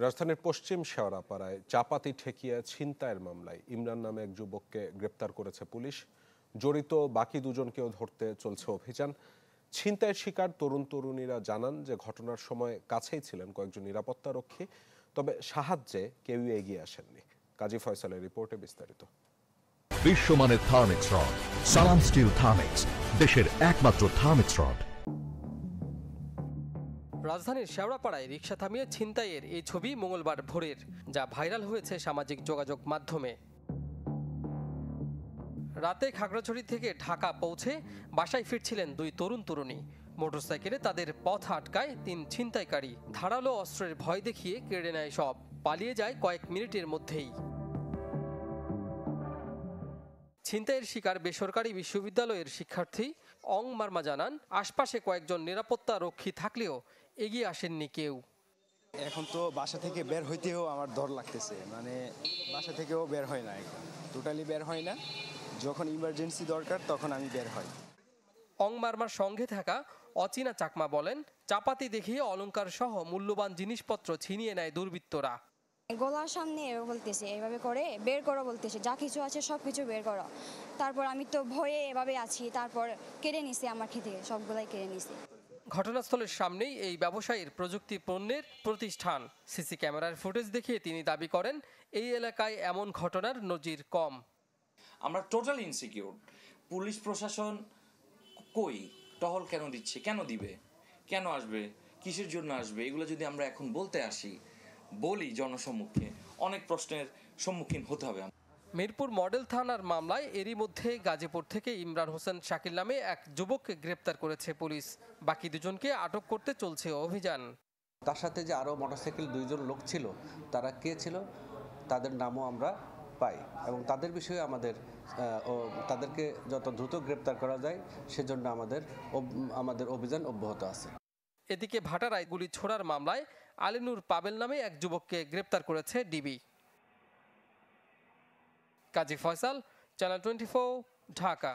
রাজধানীর পশ্চিম শেওড়াপাড়ায় চাপাতি ঠেকিয়ে ছিনতাইয়ের মামলায় ইমরান নামে এক যুবককে গ্রেপ্তার করেছে পুলিশ। জড়িত বাকি দুজনকেও ধরতে চলছে অভিযান। ছিনতাইয়ের শিকার তরুণ তরুণীরা জানান যে ঘটনার সময় কাছেই ছিলেন কয়েকজন নিরাপত্তারক্ষী, তবে সাহায্যে কেউই এগিয়ে আসেননি। কাজী ফয়সালের রিপোর্টে বিস্তারিত। বিশ্বমানের থার্মিক্স রড, সালাম স্টিল থার্মিক্স, দেশের একমাত্র থার্মিক্স রড। রাজধানীর শেওড়াপাড়ায় রিকশা থামিয়ে ছিনতাইয়ের এই ছবি মঙ্গলবার ভোরের, যা ভাইরাল হয়েছে সামাজিক যোগাযোগ মাধ্যমে। রাতে খাগড়াছড়ি থেকে ঢাকা পৌঁছে বাসায় ফিরছিলেন দুই তরুণ তরুণী। মোটরসাইকেলে তাদের পথ আটকায় তিন ছিনতাইকারী। ধারালো অস্ত্রের ভয় দেখিয়ে কেড়ে নেয় সব, পালিয়ে যায় কয়েক মিনিটের মধ্যেই। ছিনতাইয়ের শিকার বেসরকারি বিশ্ববিদ্যালয়ের শিক্ষার্থী অং মার্মা জানান, আশপাশে কয়েকজন নিরাপত্তা রক্ষী থাকলেও এগিয়ে আসেননি কেউ। এখন তো বাসা থেকে বের হইতেও আমার ডর লাগতেছে, মানে বাসা থেকেও বের হয় না, টোটালি বের হয় না। যখন ইমার্জেন্সি দরকার তখন আমি বের হই। অং মার্মার সঙ্গে থাকা অচিনা চাকমা বলেন, চাপাতি দেখিয়ে অলংকার সহ মূল্যবান জিনিসপত্র ছিনিয়ে নেয় দুর্বৃত্তরা। গলার সামনে বলতেছে এভাবে করে বের করো, বলতেছে যা কিছু আছে সব কিছু বের করো। তারপর আমি তো ভয়ে এভাবে আছি, তারপর কেড়ে নিছে, আমার থেকে সবগুলাই কেড়ে নিছে। ঘটনাস্থলের সামনেই এই ব্যবসায়ীর প্রযুক্তি পণ্যের প্রতিষ্ঠান। সিসি ক্যামেরার ফুটেজ দেখিয়ে তিনি দাবি করেন, এই এলাকায় এমন ঘটনার নজির কম। আমরা টোটাল ইনসিকিউর। পুলিশ প্রশাসন কই, টহল কেন দিচ্ছে, কেন দিবে, কেন আসবে, কিসের জন্য আসবে, এগুলো যদি আমরা এখন বলি জনসম্মুখে, অনেক প্রশ্নের সম্মুখীন হতে হবে। মিরপুর মডেল থানার মামলায় এরই মধ্যে গাজীপুর থেকে ইমরান হোসেন শাকিল নামে এক যুবককে গ্রেপ্তার করেছে পুলিশ। বাকি দুজনকে আটক করতে চলছে অভিযান। তার সাথে যে আরও মোটরসাইকেল দুইজন লোক ছিল, তারা কে ছিল তাদের নামও আমরা পাই এবং তাদের বিষয়ে তাদেরকে যত দ্রুত গ্রেপ্তার করা যায় সেজন্য আমাদের অভিযান অব্যাহত আছে। এদিকে ভাটারায় গুলি ছোড়ার মামলায় আলিনুর পাবেল নামে এক যুবককে গ্রেপ্তার করেছে ডিবি। কাজী ফয়সাল, চ্যানেল 24, ঢাকা।